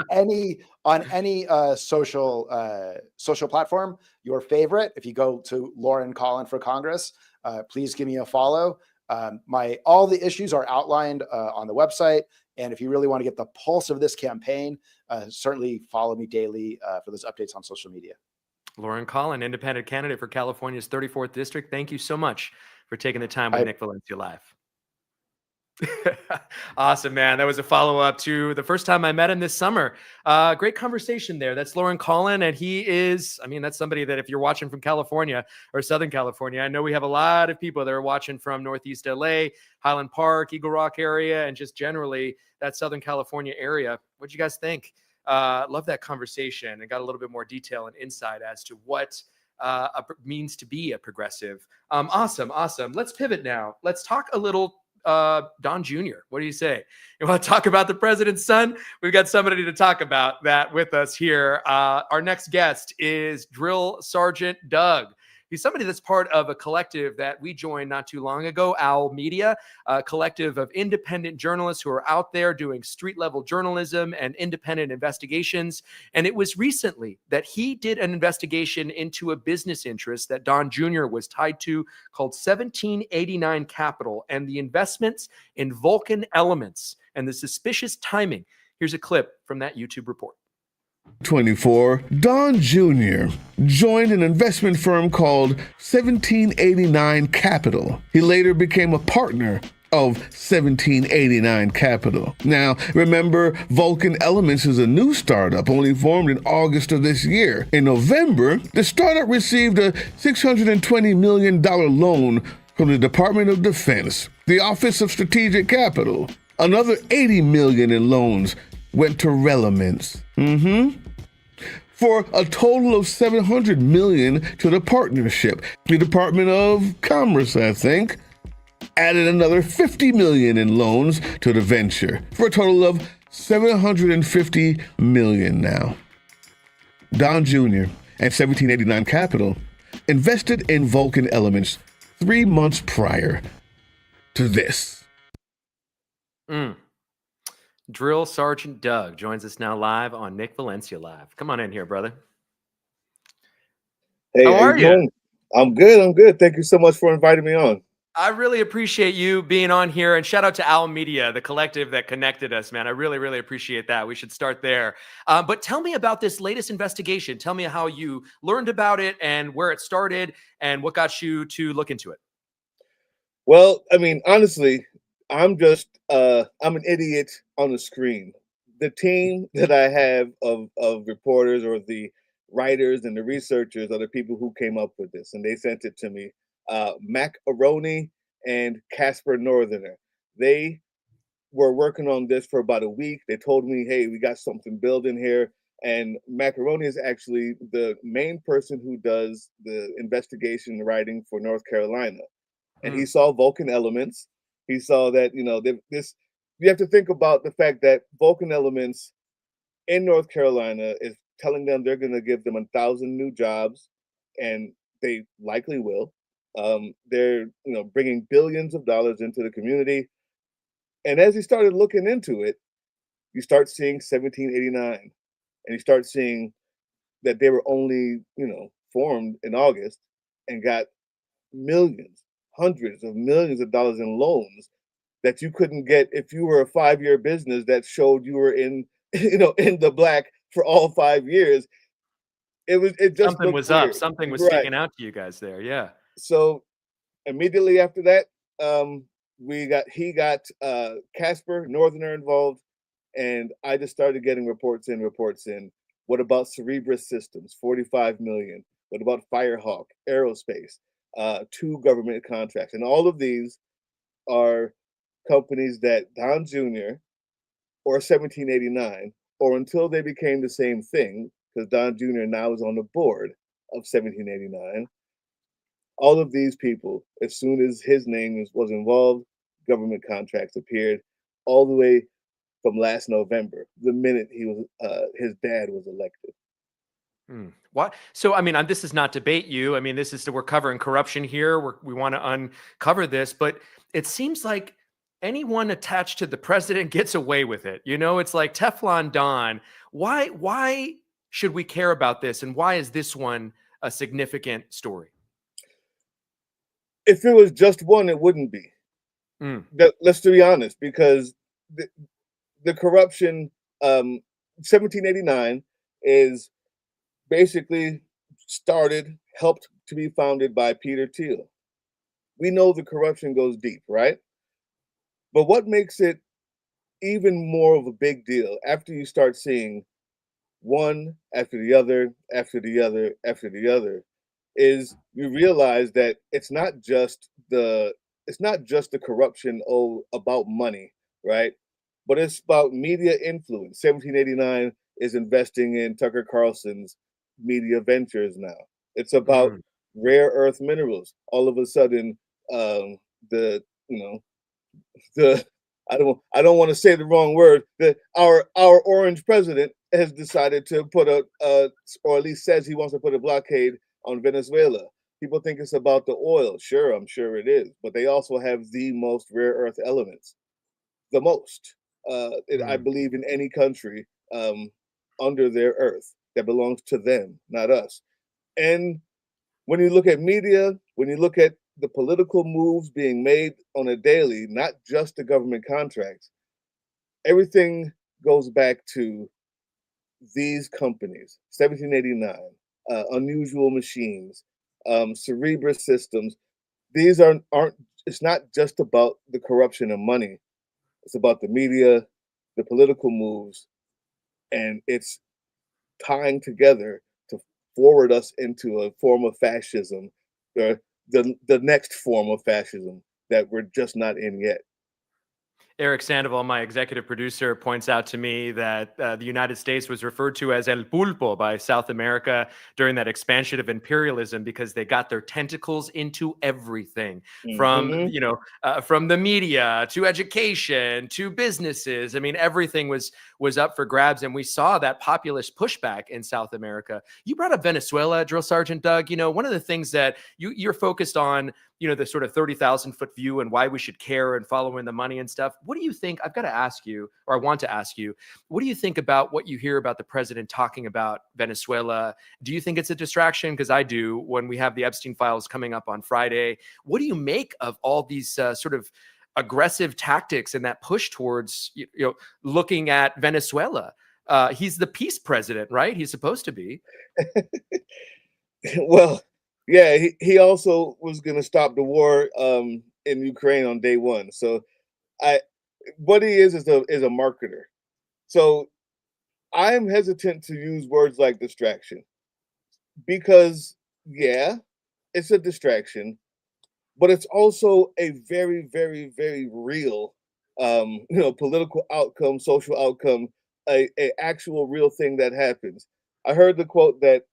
any social platform, your favorite, if you go to Loren Colin for Congress, please give me a follow. All the issues are outlined on the website, and if you really want to get the pulse of this campaign, certainly follow me daily for those updates on social media. Loren Colin, independent candidate for California's 34th district. Thank you so much for taking the time with Nick Valencia Live. Awesome, man. That was a follow-up to the first time I met him this summer. Great conversation there. That's Loren Colin, and he is, that's somebody that if you're watching from California or Southern California, I know we have a lot of people that are watching from Northeast LA, Highland Park, Eagle Rock area, and just generally that Southern California area. What'd you guys think? Love that conversation and got a little bit more detail and insight as to what means to be a progressive. Awesome. Let's pivot now. Let's talk a little Don Jr. What do you say? You want to talk about the president's son? We've got somebody to talk about that with us here. Our next guest is Drill Sergeant Doug. He's somebody that's part of a collective that we joined not too long ago, Owl Media, a collective of independent journalists who are out there doing street-level journalism and independent investigations. And it was recently that he did an investigation into a business interest that Don Jr. was tied to called 1789 Capital and the investments in Vulcan Elements and the suspicious timing. Here's a clip from that YouTube report. 24, Don Jr. joined an investment firm called 1789 Capital. He later became a partner of 1789 Capital. Now, remember, Vulcan Elements is a new startup only formed in August of this year. In November, the startup received a $620 million loan from the Department of Defense, the Office of Strategic Capital. Another $80 million in loans went to Relements. For a total of $700 million to the partnership. The Department of Commerce, I think, added another $50 million in loans to the venture for a total of $750 million now. Don Jr. and 1789 Capital invested in Vulcan Elements 3 months prior to this. Drill Sergeant Doug joins us now live on Nick Valencia Live. Come on in here, brother. Hey, how are you? I'm good. Thank you so much for inviting me on. I really appreciate you being on here, and shout out to Owl Media, the collective that connected us, man. I really, really appreciate that. We should start there. But tell me about this latest investigation. Tell me how you learned about it and where it started and what got you to look into it. Well, honestly, I'm just I'm an idiot on the screen. The team that I have of reporters or the writers and the researchers are the people who came up with this, and they sent it to me. Macaroni and Casper Northerner. They were working on this for about a week. They told me, "Hey, we got something building here." And Macaroni is actually the main person who does the investigation writing for North Carolina, and Hmm. he saw Vulcan elements. He saw that this. You have to think about the fact that Vulcan elements in North Carolina is telling them they're going to give them 1,000 new jobs, and they likely will. They're bringing billions of dollars into the community, and as he started looking into it, you start seeing 1789, and you start seeing that they were only formed in August and got millions, hundreds of millions of dollars in loans that you couldn't get if you were a 5-year business that showed you were in in the black for all 5 years. It just Something looked was up. weird, Something was right? sticking out to you guys there. Yeah. So immediately after that, he got Casper Northerner involved, and I just started getting reports in. What about Cerebras Systems, 45 million? What about Firehawk Aerospace, 2 government contracts? And all of these are companies that Don Jr. or 1789, or until they became the same thing, because Don Jr. now is on the board of 1789. All of these people, as soon as his name was involved, government contracts appeared, all the way from last November, the minute his dad was elected. Hmm. What? So, I mean, this is not debate you. I mean, this is we're covering corruption here. We want to uncover this, but it seems like anyone attached to the president gets away with it. It's like Teflon Don. Why should we care about this, and why is this one a significant story? If it was just one, it wouldn't be. Mm. Let's be honest, because the corruption, 1789 is basically helped to be founded by Peter Thiel. We know the corruption goes deep, right? But what makes it even more of a big deal after you start seeing one after the other, after the other, after the other, is you realize that it's not just the corruption about money, right? But it's about media influence. 1789 is investing in Tucker Carlson's media ventures now. It's about Mm. rare earth minerals. All of a sudden, the you know the I don't want to say the wrong word. Our orange president has decided to put or at least says he wants to put a blockade on Venezuela. People think it's about the oil. Sure, I'm sure it is, but they also have the most rare earth elements, the most. I Mm. believe in any country under their earth that belongs to them, not us. And when you look at media, when you look at the political moves being made on a daily, not just the government contracts, everything goes back to these companies: 1789, Unusual Machines, Cerebras Systems. These aren't. It's not just about the corruption and money. It's about the media, the political moves, and it's tying together to forward us into a form of fascism, or the next form of fascism that we're just not in yet. Eric Sandoval, my executive producer, points out to me that the United States was referred to as El Pulpo by South America during that expansion of imperialism because they got their tentacles into everything, from Hmm. from the media to education to businesses. I mean, everything was up for grabs, and we saw that populist pushback in South America. You brought up Venezuela, Drill Sergeant Doug. One of the things that you're focused on, the sort of 30,000-foot view and why we should care and following the money and stuff. What do you think? I've got to ask you, or I want to ask you, what do you think about what you hear about the president talking about Venezuela? Do you think it's a distraction? Because I do, when we have the Epstein files coming up on Friday. What do you make of all these sort of aggressive tactics and that push towards, looking at Venezuela? He's the peace president, right? He's supposed to be. Well, yeah, he also was going to stop the war in Ukraine on day one. So I what he is a marketer. So I'm hesitant to use words like distraction because yeah, it's a distraction, but it's also a very, very, very real political outcome, social outcome, a actual real thing that happens. I heard the quote that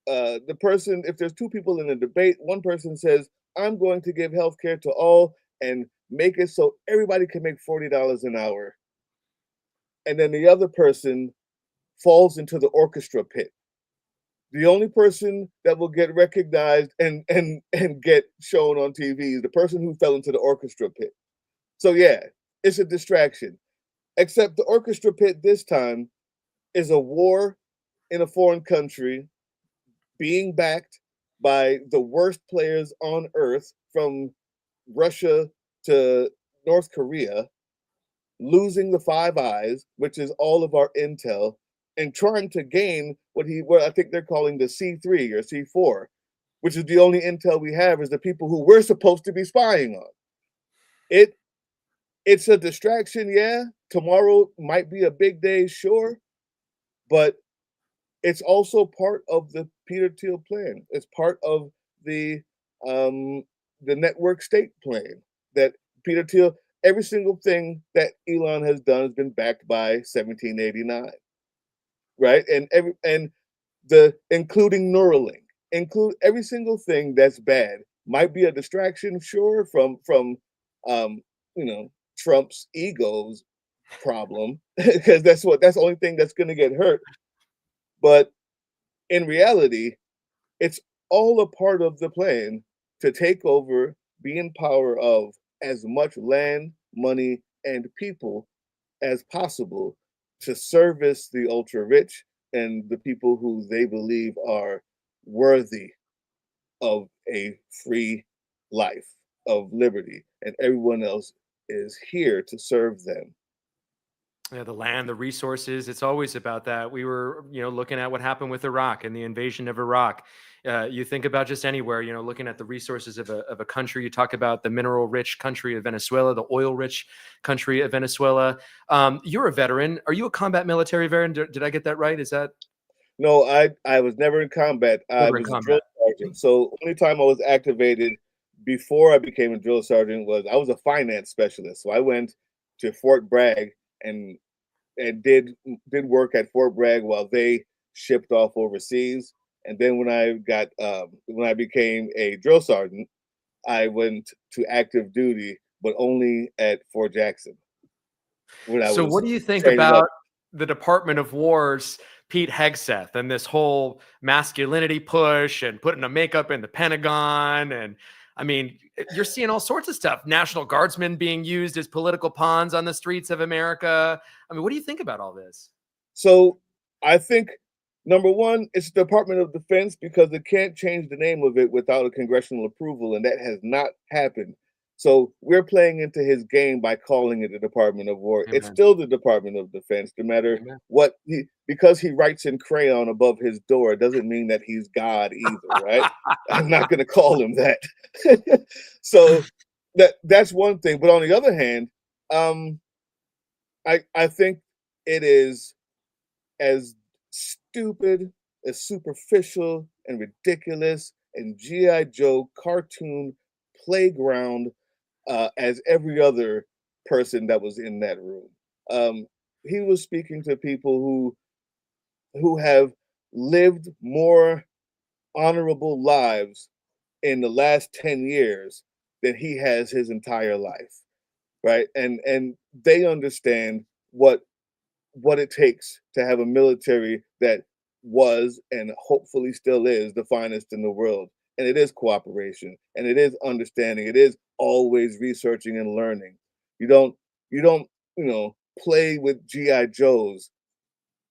the person, if there's two people in a debate, one person says, I'm going to give health care to all and make it so everybody can make $40 an hour. And then the other person falls into the orchestra pit. The only person that will get recognized and get shown on TV is the person who fell into the orchestra pit. So yeah, it's a distraction. Except the orchestra pit this time is a war in a foreign country being backed by the worst players on earth, from Russia to North Korea, losing the Five Eyes, which is all of our intel, and trying to gain what I think they're calling the C3 or C4, which is the only intel we have is the people who we're supposed to be spying on. It's a distraction, yeah. Tomorrow might be a big day, sure, but it's also part of the Peter Thiel plan. It's part of the um, network state plan that Peter Thiel. Every single thing that Elon has done has been backed by 1789, right? And the including Neuralink, include every single thing that's bad. Might be a distraction, sure, from um, Trump's ego's problem, because that's the only thing that's going to get hurt. But in reality, it's all a part of the plan to take over, be in power of as much land, money, and people as possible to service the ultra rich and the people who they believe are worthy of a free life, of liberty, and everyone else is here to serve them. Yeah, the land, the resources, it's always about that. We were, looking at what happened with Iraq and the invasion of Iraq. You think about just anywhere, looking at the resources of a country. You talk about the mineral rich country of Venezuela, the oil rich country of Venezuela. You're a veteran. Are you a combat military veteran? Did I get that right? Is that No, I was never in combat. I never in was a drill combat? sergeant. So only time I was activated before I became a drill sergeant was I was a finance specialist. So I went to Fort Bragg and did work at Fort Bragg while they shipped off overseas. And then when I became a drill sergeant, I went to active duty, but only at Fort Jackson when I So was what do you think training up. about the Department of War's Pete Hegseth and this whole masculinity push and putting a makeup in the Pentagon? And I mean, you're seeing all sorts of stuff. National Guardsmen being used as political pawns on the streets of America. I mean, what do you think about all this? So I think number one, it's the Department of Defense because it can't change the name of it without a congressional approval, and that has not happened. So we're playing into his game by calling it the Department of War. It's Amen. still the Department of Defense, no matter Amen. what because he writes in crayon above his door doesn't mean that he's God either, right? I'm not going to call him that. So that's one thing. But on the other hand, um, I think it is as stupid, as superficial and ridiculous and GI Joe cartoon playground as every other person that was in that room. Um, he was speaking to people who have lived more honorable lives in the last 10 years than he has his entire life, right? And they understand what it takes to have a military that was and hopefully still is the finest in the world. And it is cooperation and it is understanding. It is always researching and learning. You don't play with GI Joes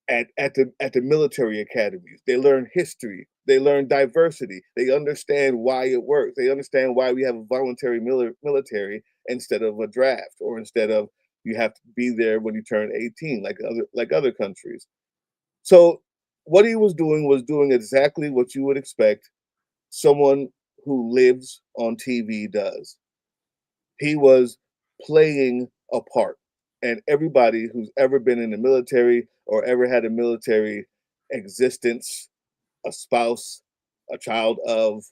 at the military academies. They learn history, they learn diversity, they understand why it works, they understand why we have a voluntary military instead of a draft, or instead of you have to be there when you turn 18 like other countries. So what he was doing exactly what you would expect someone who lives on TV does. He was playing apart. And everybody who's ever been in the military or ever had a military existence, a spouse, a child of,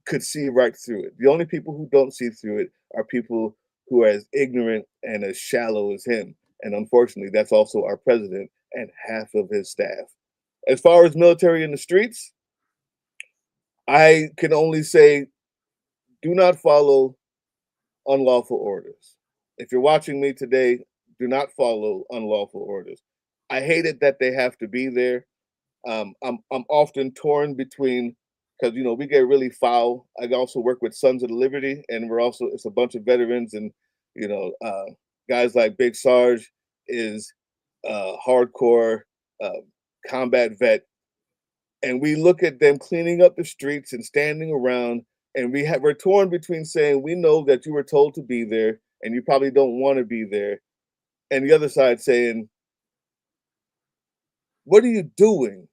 could see right through it. The only people who don't see through it are people who are as ignorant and as shallow as him. And unfortunately, that's also our president and half of his staff. As far as military in the streets, I can only say do not follow unlawful orders. If you're watching me today, do not follow unlawful orders. I hate it that they have to be there. I'm often torn between, because we get really foul. I also work with Sons of the Liberty, and it's a bunch of veterans, and guys like Big Sarge is hardcore combat vet, and we look at them cleaning up the streets and standing around, and we're torn between saying we know that you were told to be there and you probably don't want to be there, and the other side saying, what are you doing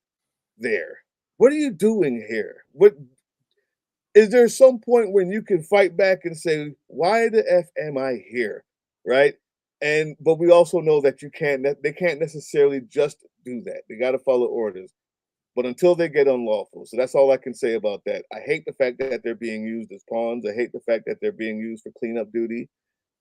there? What are you doing here? What is there some point when you can fight back and say, why the F am I here? Right? But we also know that they can't necessarily just do that. They got to follow orders. But until they get unlawful. So that's all I can say about that. I hate the fact that they're being used as pawns. I hate the fact that they're being used for cleanup duty.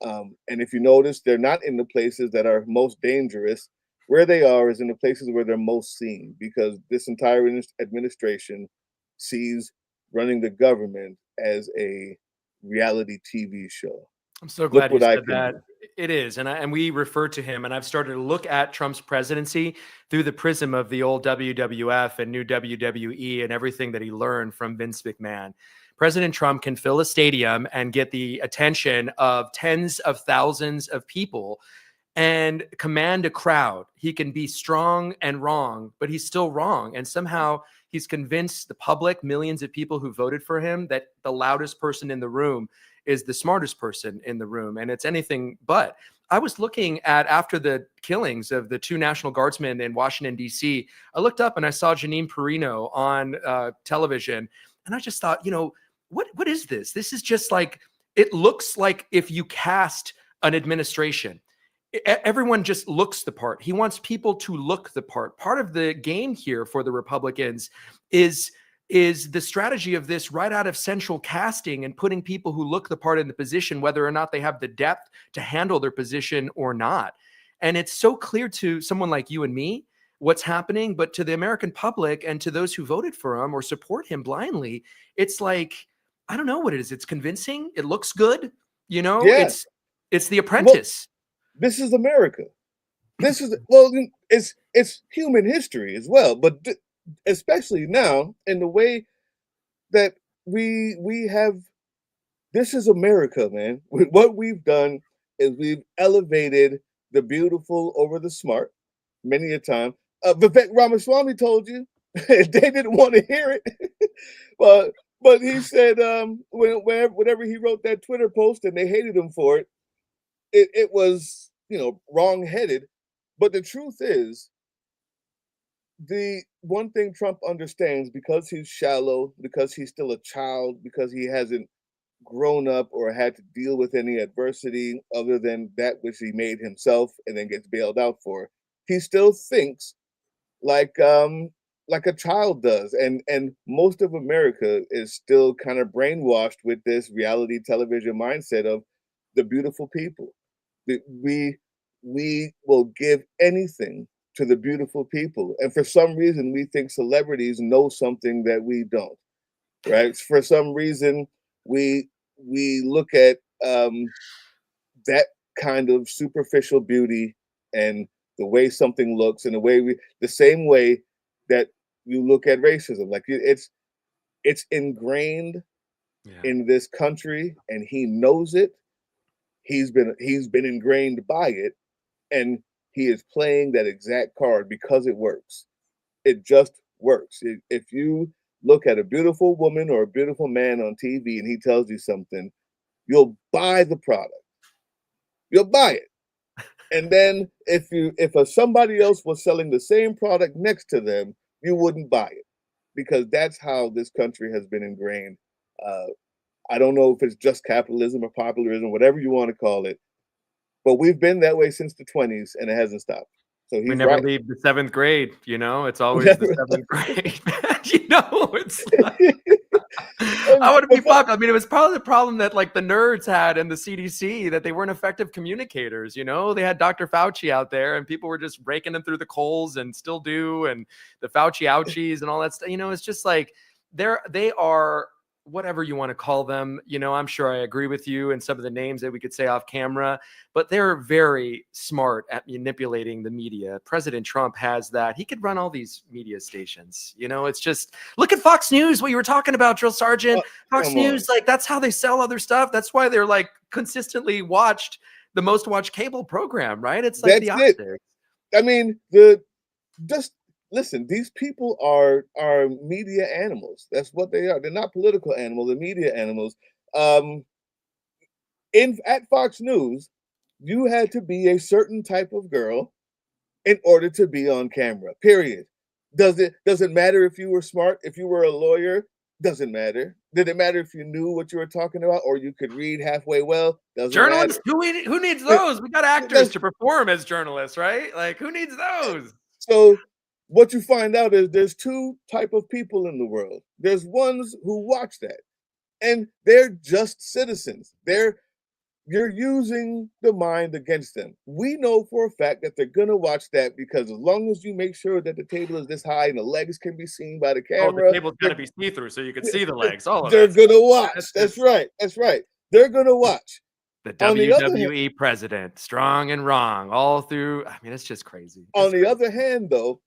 And if you notice, they're not in the places that are most dangerous. Where they are is in the places where they're most seen, because this entire administration sees running the government as a reality TV show. I'm so Look glad you what I said can that. do. It is, and we refer to him, and I've started to look at Trump's presidency through the prism of the old WWF and new WWE and everything that he learned from Vince McMahon. President Trump can fill a stadium and get the attention of tens of thousands of people and command a crowd. He can be strong and wrong, but he's still wrong. And somehow he's convinced the public, millions of people who voted for him, that the loudest person in the room is the smartest person in the room. And it's anything but. I was looking at, after the killings of the two National Guardsmen in Washington, D.C., I looked up and I saw Janine Perino on television. And I just thought, what is this? This is just like, it looks like if you cast an administration, everyone just looks the part. He wants people to look the part. Part of the game here for the Republicans is the strategy of this right out of central casting and putting people who look the part in the position, whether or not they have the depth to handle their position or not. And it's so clear to someone like you and me what's happening, but to the American public and to those who voted for him or support him blindly, it's like, I don't know what it is. It's convincing. It looks good. Yeah. It's The Apprentice. Well, this is America. It's human history as well, but especially now in the way that we have, this is America, man. What we've done is we've elevated the beautiful over the smart many a time. Vivek Ramaswamy told you they didn't want to hear it, but he said whenever he wrote that Twitter post and they hated him for it, it was wrong-headed. But the truth is, the one thing Trump understands, because he's shallow, because he's still a child, because he hasn't grown up or had to deal with any adversity other than that which he made himself and then gets bailed out for, he still thinks like a child does. And most of America is still kind of brainwashed with this reality television mindset of the beautiful people. We will give anything to the beautiful people. And for some reason, we think celebrities know something that we don't, right? For some reason, we look at that kind of superficial beauty and the way something looks, and the same way that you look at racism. Like it's ingrained in this country, and he knows it. He's been ingrained by it, and he is playing that exact card because it works. It just works. If you look at a beautiful woman or a beautiful man on TV and he tells you something, you'll buy the product. You'll buy it. And then if somebody else was selling the same product next to them, you wouldn't buy it, because that's how this country has been ingrained. I don't know if it's just capitalism or populism, whatever you want to call it, But we've been that way since the 20s, and it hasn't stopped. So We he's never right. leave the seventh grade, it's always the seventh grade. It's like, I want to be popular. I mean, it was probably the problem that like the nerds had in the CDC, that they weren't effective communicators. They had Dr. Fauci out there and people were just raking them through the coals, and still do. And the Fauci ouchies and all that stuff, it's just like they are whatever you want to call them. I'm sure I agree with you and some of the names that we could say off camera, but they're very smart at manipulating the media. President Trump has that. He could run all these media stations. It's just, look at Fox News, what you were talking about, Drill Sergeant. Fox News, like, that's how they sell other stuff. That's why they're like consistently watched, the most watched cable program, right? It's like the opposite. I mean, listen, these people are media animals. That's what they are. They're not political animals, they're media animals. At Fox News, you had to be a certain type of girl in order to be on camera. Period. Does it matter if you were smart, if you were a lawyer? Doesn't matter. Did it matter if you knew what you were talking about, or you could read halfway well? Doesn't journalists, matter. Who needs those? We got actors to perform as journalists, right? Like, who needs those? So what you find out is there's two type of people in the world. There's ones who watch that, and they're just citizens. You're using the mind against them. We know for a fact that they're gonna watch that, because as long as you make sure that the table is this high and the legs can be seen by the camera, the table's gonna be see-through, so you can see the legs. All of they're that. gonna watch. That's right. They're gonna watch. The WWE president, strong and wrong, all through. I mean, it's just crazy. On the other hand, though,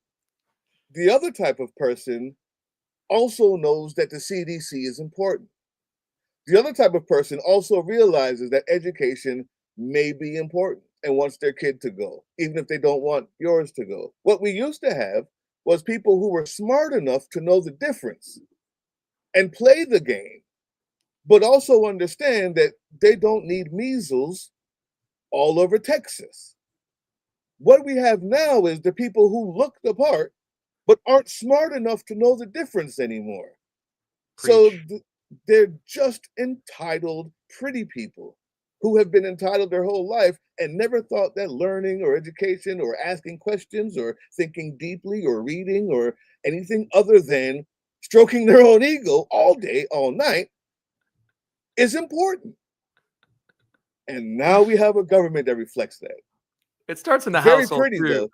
the other type of person also knows that the CDC is important. The other type of person also realizes that education may be important and wants their kid to go, even if they don't want yours to go. What we used to have was people who were smart enough to know the difference and play the game, but also understand that they don't need measles all over Texas. What we have now is the people who look the part, but aren't smart enough to know the difference anymore. Preach. So they're just entitled, pretty people who have been entitled their whole life and never thought that learning or education or asking questions or thinking deeply or reading or anything other than stroking their own ego all day, all night is important. And now we have a government that reflects that. It starts in the household pretty, too. though.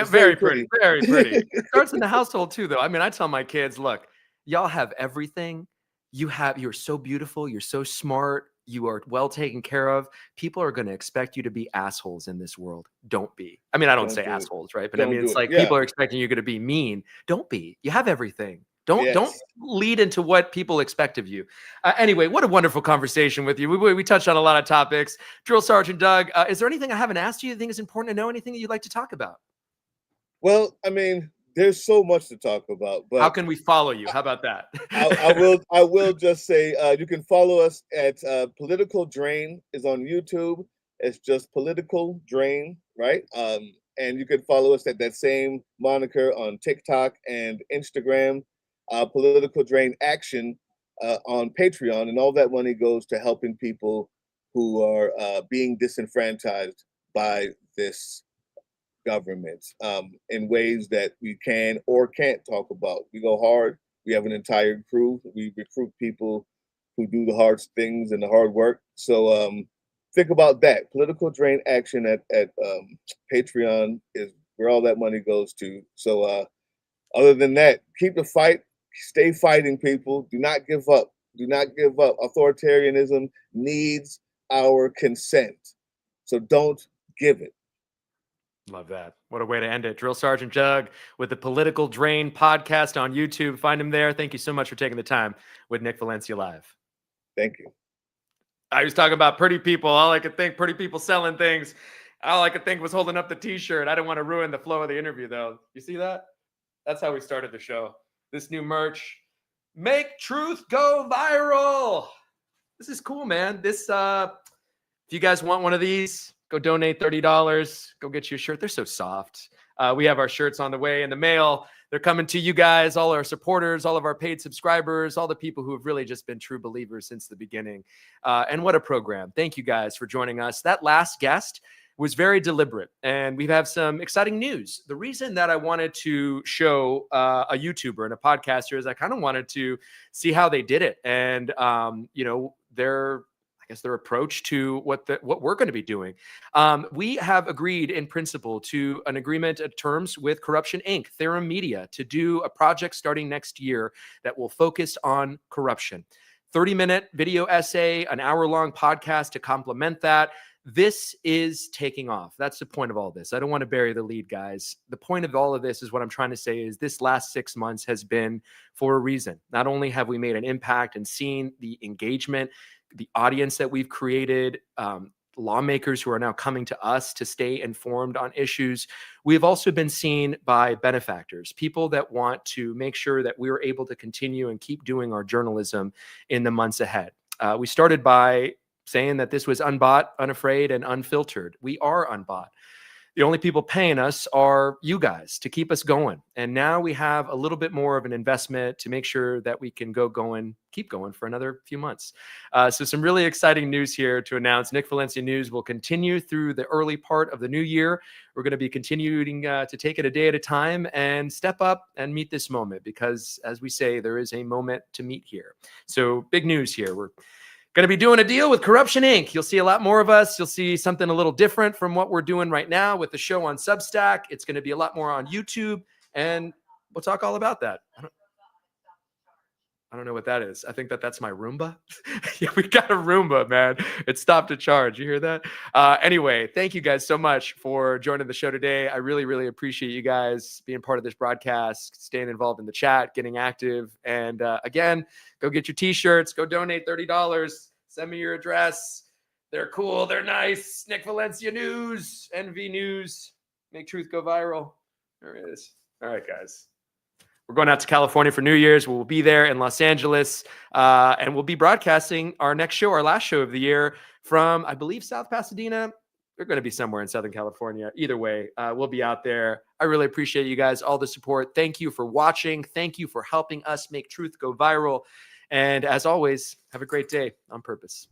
Very pretty. It starts in the household too, though. I mean, I tell my kids, look, y'all have everything. You're so beautiful. You're so smart. You are well taken care of. People are going to expect you to be assholes in this world. Don't be. I mean, I don't say assholes, right? But I mean, it's like people are expecting you to be mean. Don't be. You have everything. Don't lead into what people expect of you. Anyway, what a wonderful conversation with you. We touched on a lot of topics. Drill Sergeant Doug, is there anything I haven't asked you think is important to know? Anything that you'd like to talk about? Well, I mean, there's so much to talk about, but how can we follow you? How about that? I will just say you can follow us at Political Drain is on YouTube. It's just Political Drain, right? And you can follow us at that same moniker on TikTok and Instagram. Political Drain Action on Patreon, and all that money goes to helping people who are being disenfranchised by this government in ways that we can or can't talk about. We go hard. We have an entire crew. We recruit people who do the hard things and the hard work. So think about that. Political Drain Action at Patreon is where all that money goes to. So other than that, keep the fight. Stay fighting, people. Do not give up. Do not give up. Authoritarianism needs our consent. So don't give it. Love that. What a way to end it. Drill Sergeant Doug with the Political Drain podcast on YouTube. Find him there. Thank you so much for taking the time with Nick Valencia Live. Thank you. I was talking about pretty people. All I could think, pretty people selling things. All I could think was holding up the t-shirt. I didn't want to ruin the flow of the interview, though. You see that? That's how we started the show. This new merch, make truth go viral. This is cool, man. This, if you guys want one of these, go donate $30. Go get you a shirt. They're so soft. We have our shirts on the way in the mail. They're coming to you guys, all our supporters, all of our paid subscribers, all the people who have really just been true believers since the beginning. And what a program. Thank you guys for joining us. That last guest was very deliberate. And we have some exciting news. The reason that I wanted to show a YouTuber and a podcaster is I kind of wanted to see how they did it. And, their approach to what we're going to be doing. We have agreed in principle to an agreement at terms with Corruption Inc., Theorem Media, to do a project starting next year that will focus on corruption. 30-minute video essay, an hour-long podcast to complement that. This is taking off. That's the point of all this. I don't want to bury the lead, guys. The point of all of this is what I'm trying to say is this last 6 months has been for a reason. Not only have we made an impact and seen the engagement, the audience that we've created, lawmakers who are now coming to us to stay informed on issues. We've also been seen by benefactors, people that want to make sure that we're able to continue and keep doing our journalism in the months ahead. We started by saying that this was unbought, unafraid, and unfiltered. We are unbought. The only people paying us are you guys to keep us going. And now we have a little bit more of an investment to make sure that we can keep going for another few months. So some really exciting news here to announce. Nick Valencia News will continue through the early part of the new year. We're going to be continuing to take it a day at a time and step up and meet this moment because, as we say, there is a moment to meet here. So big news here. We're going to be doing a deal with Corruption Inc. You'll see a lot more of us. You'll see something a little different from what we're doing right now with the show on Substack. It's going to be a lot more on YouTube, and we'll talk all about that. I don't know what that is. I think that's my Roomba. Yeah, we got a Roomba, man. It stopped to charge. You hear that? Anyway, thank you guys so much for joining the show today. I really, really appreciate you guys being part of this broadcast, staying involved in the chat, getting active. And again, go get your t-shirts. Go donate $30. Send me your address. They're cool. They're nice. Nick Valencia News, NV News. Make truth go viral. There it is. All right, guys. We're going out to California for New Year's. We'll be there in Los Angeles, and we'll be broadcasting our next show, our last show of the year, from, I believe, South Pasadena. We're going to be somewhere in Southern California. Either way, we'll be out there. I really appreciate you guys, all the support. Thank you for watching. Thank you for helping us make truth go viral. And as always, have a great day on purpose.